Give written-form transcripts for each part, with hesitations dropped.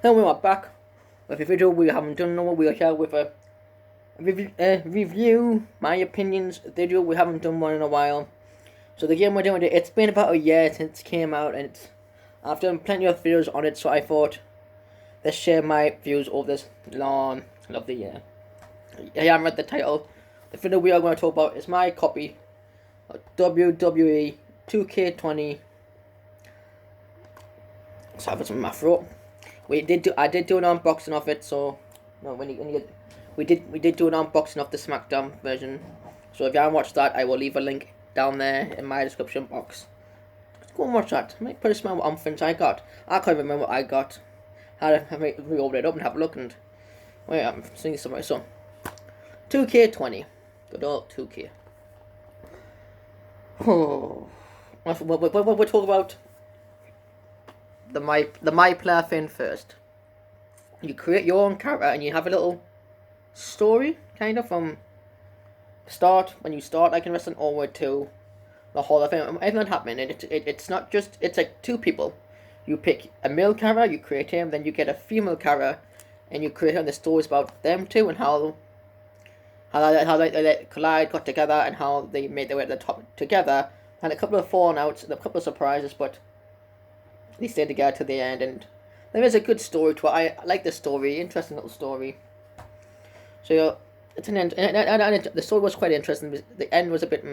Then we are back with a video we haven't done no we are here with a review, my opinions video. We haven't done one in a while. So the game we're doing, it's been about a year since it came out, and I've done plenty of videos on it, so I thought let's share my views over this long, lovely year. I haven't read the title. The video we are going to talk about is my copy of WWE 2K20. Let's have some in my throat. I did do an unboxing of it, so no, we did do an unboxing of the SmackDown version. So if you haven't watched that, I will leave a link down there in my description box. Go and watch that. I might put a smell on things I got. I can't remember what I got. I open it up and have a look, and wait, I'm seeing somewhere. So 2K20, good old 2K. Oh, we'll talk about the my player thing first. You create your own character and you have a little story, kind of, from start, when you start like in wrestling, all the way to the whole thing. Everything happening, and it's not just, it's like two people. You pick a male character, you create him, then you get a female character, and you create him. The stories about them two and how they collide, got together, and how they made their way to the top together. And a couple of falling outs and a couple of surprises, but they stayed together to the end, and there is a good story to it. I like the story, interesting little story. So it's an end, and the story was quite interesting. The end was a bit,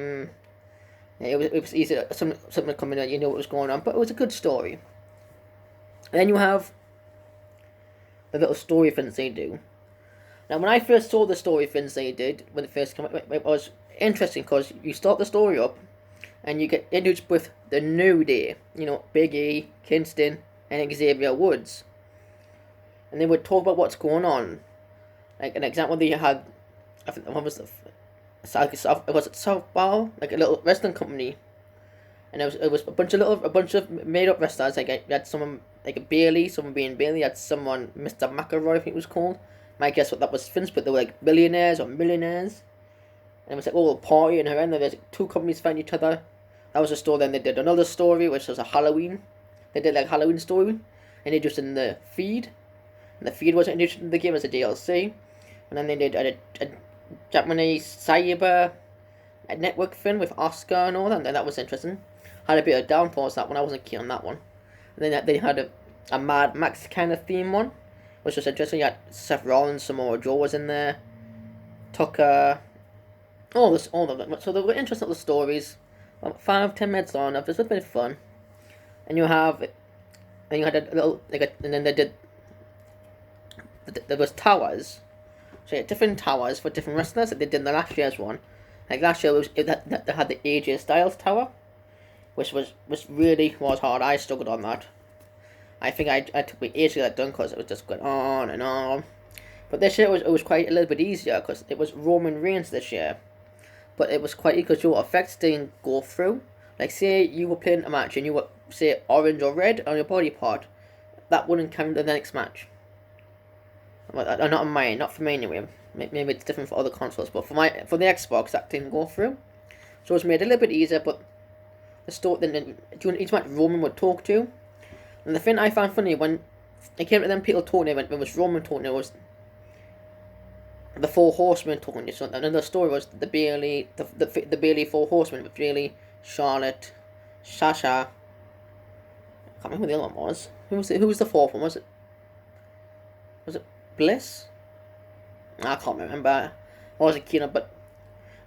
it was easy. Something coming out, you know what was going on, but it was a good story. And then you have the little story things they do. Now, when I first saw the story things they did when it first came out, it was interesting because you start the story up, and you get introduced with the New Day, you know, Big E, Kingston, and Xavier Woods. And they would talk about what's going on. Like an example, they had, I think, what was it? Was it Southpaw? Like a little wrestling company. And it was a bunch of made up wrestlers. Like you had someone like a Bailey, someone being Bailey. You had someone, Mr. McElroy, I think it was called. Might guess what that was Vince, but they were like billionaires or millionaires. And it was like all a party, and her end there's like two companies fighting each other. That was a story. Then they did another story, which was a Halloween. They did like a Halloween story, and they just in the feed. And the feed wasn't introduced in the game as a DLC. And then they did a Japanese cyber network thing with Oscar and all that, and that was interesting. Had a bit of downfalls that one. I wasn't keen on that one. And then they had a Mad Max kind of theme one, which was interesting. You had Seth Rollins, Samoa Joe was in there, Tucker, all of them. So they were interesting little stories. About 5-10 minutes on, it's been fun. And you had a little and then they did. There was towers. So you had different towers for different wrestlers that they did in the last year's one. Like last year, they had the AJ Styles tower, which was hard. I struggled on that. I think I took me ages to get that done because it was just going on and on. But this year it was quite a little bit easier because it was Roman Reigns this year. But it was quite easy because your effects didn't go through. Like say you were playing a match and you were, say, orange or red on your body part, that wouldn't count in the next match. Well, not on mine, not for me anyway. Maybe it's different for other consoles, but for the Xbox that didn't go through. So it was made a little bit easier. But the story then during each match Roman would talk to, and the thing I found funny when it came to them people talking, when it was Roman talking, it was the Four Horsemen talking. So another story was the Bailey Four Horsemen with Bailey, Charlotte, Sasha. I can't remember who the other one was. Who was the fourth one? Was it Bliss? I can't remember. I wasn't keen on, but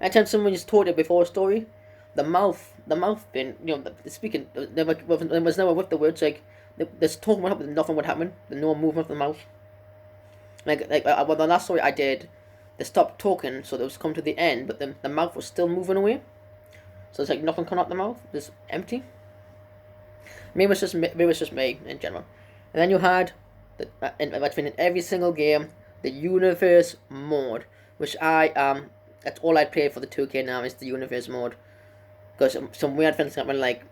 anytime someone just told it before a story, the mouth thing, you know, the speaking, there was never with the words, like, this talking would happen, nothing would happen, there's no movement of the mouth. Like well, the last story I did, they stopped talking, so they was come to the end, but the mouth was still moving away. So it's like nothing coming out the mouth, just empty. Maybe it's just me in general. And then you had, in every single game, the Universe mode, which that's all I play for the 2K now is the Universe mode. Because some weird things happen, like,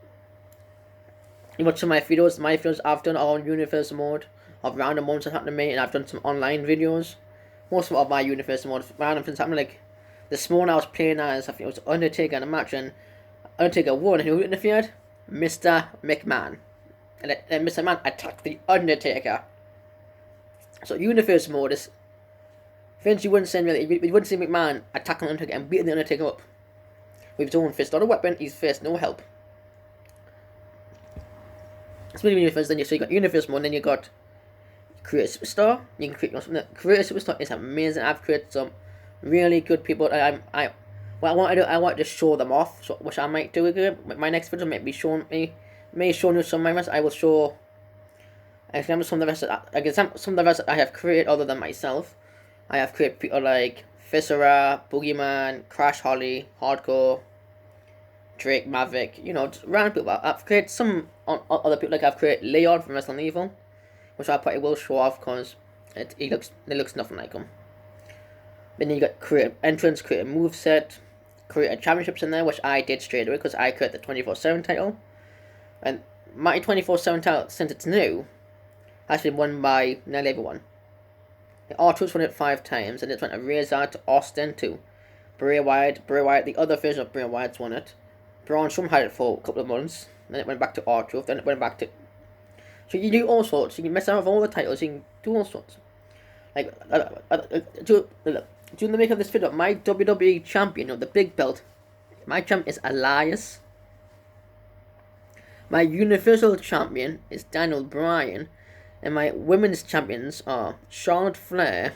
you watch some of my videos I've done all on Universe mode, of random ones that happen to me, and I've done some online videos. Most of my Universe mode, random things happen, like, this morning I was playing as, I think it was Undertaker in a match, and Undertaker won, and who interfered? Mr. McMahon. And Mr. McMahon attacked the Undertaker. So universe mode is Vince, you wouldn't see McMahon attacking Undertaker and beating the Undertaker up with his own fist, not a weapon. His fist, no help. Speaking of universe, then you got universe mode, and then you got create a superstar. You can create a superstar is amazing. I've created some really good people. What I want to do, I want to show them off, so, which I might do again. My next video may be showing you some of my rest. I will show examples some of the rest that I have created other than myself. I have created people like Viscera, Boogeyman, Crash Holly, Hardcore, Drake, Maverick, just random people. I've created some other people, like I've created Leon from Wrestling Evil, which I probably will show off because it looks nothing like him. Then you got create entrance, create a moveset, create a championships in there, which I did straight away because I created the 24/7 title. And my 24/7 title, since it's new, has been won by nearly everyone. R-Truth's won it 5 times, and it's went to Razor, to Austin, to Bray Wyatt, the other version of Bray Wyatt's won it. Braun Strowman had it for a couple of months, then it went back to R-Truth, then it went back to... So you do all sorts, you can mess around with all the titles, you can do all sorts. Like, during the make of this video, my WWE champion, the big belt, my champ is Elias. My Universal champion is Daniel Bryan. And my women's champions are Charlotte Flair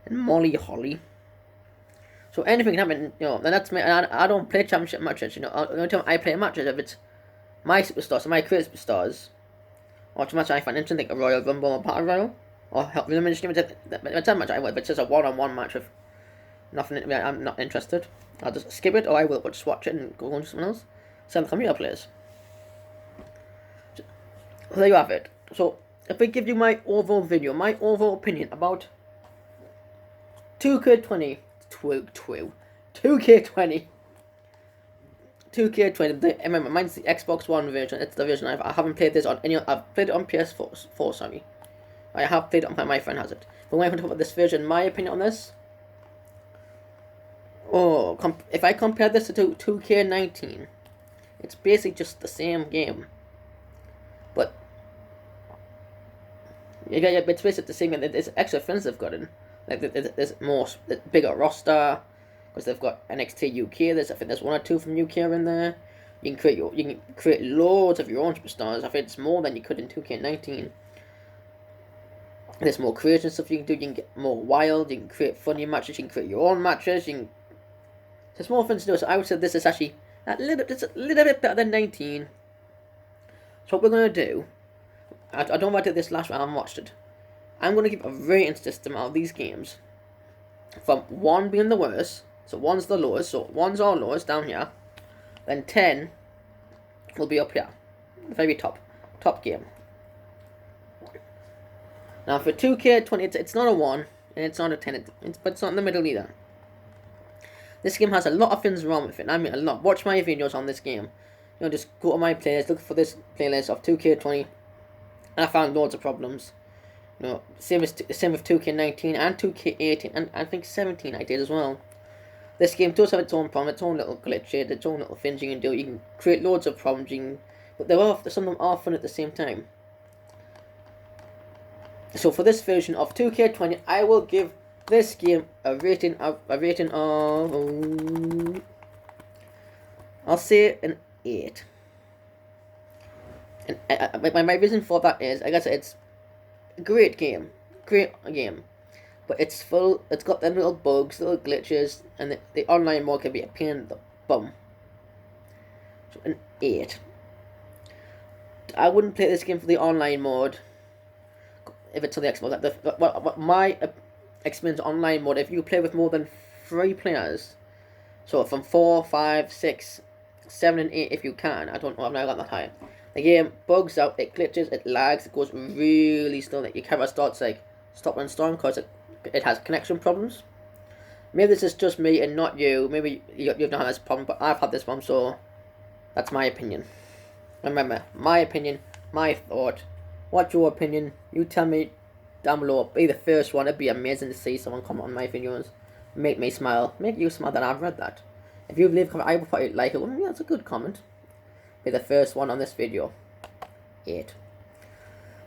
and Molly Holly. So anything can happen, and that's me. And I don't play championship matches, The only time I play matches if it's my superstars, so my creative superstars, or to match I find interesting, like a Royal Rumble or Battle Royal, or help them match. That match I will. If it's just a one-on-one match with nothing, I'm not interested. I'll just skip it, or I will just watch it and go on to someone else. Some computer players. So there you have it. So if I give you my overall video, my overall opinion about 2K20, 2K20. Remember, mine's the Xbox One version. It's the version I haven't played this on any. I've played it on PS4. Sorry, I have played it on my friend has it. But when I talk about this version, my opinion on this. If I compare this to 2K19, it's basically just the same game, but. Yeah, it's basically the same. There's extra friends they've got in. Like there's more bigger roster because they've got NXT UK. I think there's 1 or 2 from UK in there. You can create loads of your own superstars. I think it's more than you could in 2K19. There's more creation stuff you can do. You can get more wild. You can create funny matches. You can create your own matches. There's more things to do. So I would say this is actually a little bit better than 19. So what we're gonna do. I don't know if I did this last round, I haven't watched it. I'm going to give a rating system out of these games. From 1 being the worst, so 1's the lowest, so 1's our lowest down here. Then 10 will be up here. The very top game. Now for 2K20, it's not a 1, and it's not a 10, but it's not in the middle either. This game has a lot of things wrong with it, I mean a lot. Watch my videos on this game. Just go to my playlist, look for this playlist of 2K20. And I found loads of problems. Same with 2K19 and 2K18 and I think 17 I did as well. This game does have its own problem, its own little glitches, its own little things you can do. You can create loads of problems, but some of them are fun at the same time. So for this version of 2K20, I will give this game a rating of I'll say an 8. And my reason for that is, I guess it's a great game, but it's got them little bugs, little glitches, and the online mode can be a pain in the bum. So an 8. I wouldn't play this game for the online mode if it's on the Xbox. My experience online mode, if you play with more than 3 players, so from 4, 5, 6, 7, and 8 if you can. I don't know, I've never got that high. The game bugs out, it glitches, it lags, it goes really slow. Like your camera starts stop and start because it has connection problems. Maybe this is just me and not you. Maybe you've not had this problem, but I've had this problem, so that's my opinion. Remember, my opinion, my thought. What's your opinion? You tell me down below. Be the first one. It'd be amazing to see someone comment on my videos. Make me smile. Make you smile that I've read that. If you leave a comment, I will probably like it. Well, yeah, that's a good comment. Be the first one on this video. 8.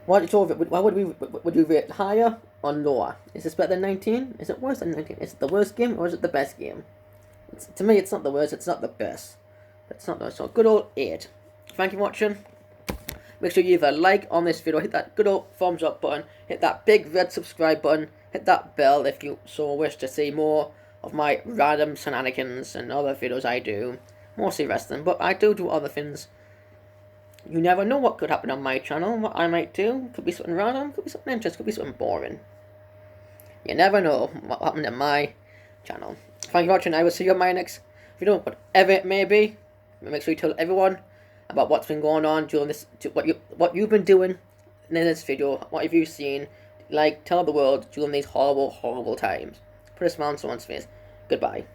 What would we rate higher or lower? Is this better than 19? Is it worse than 19? Is it the worst game or is it the best game? To me, it's not the worst. It's not the best. It's not the so good old 8. Thank you for watching. Make sure you leave a like on this video. Hit that good old thumbs up button. Hit that big red subscribe button. Hit that bell if you so wish to see more of my random shenanigans and other videos I do. Mostly wrestling, but I do other things. You never know what could happen on my channel, what I might do. Could be something random, could be something interesting, could be something boring. You never know what happened on my channel. Thank you for watching. I will see you on my next video, whatever it may be. Make sure you tell everyone about what's been going on during this, what you've been doing in this video. What have you seen? Like, tell the world during these horrible, horrible times. Put a smile on someone's face. Goodbye.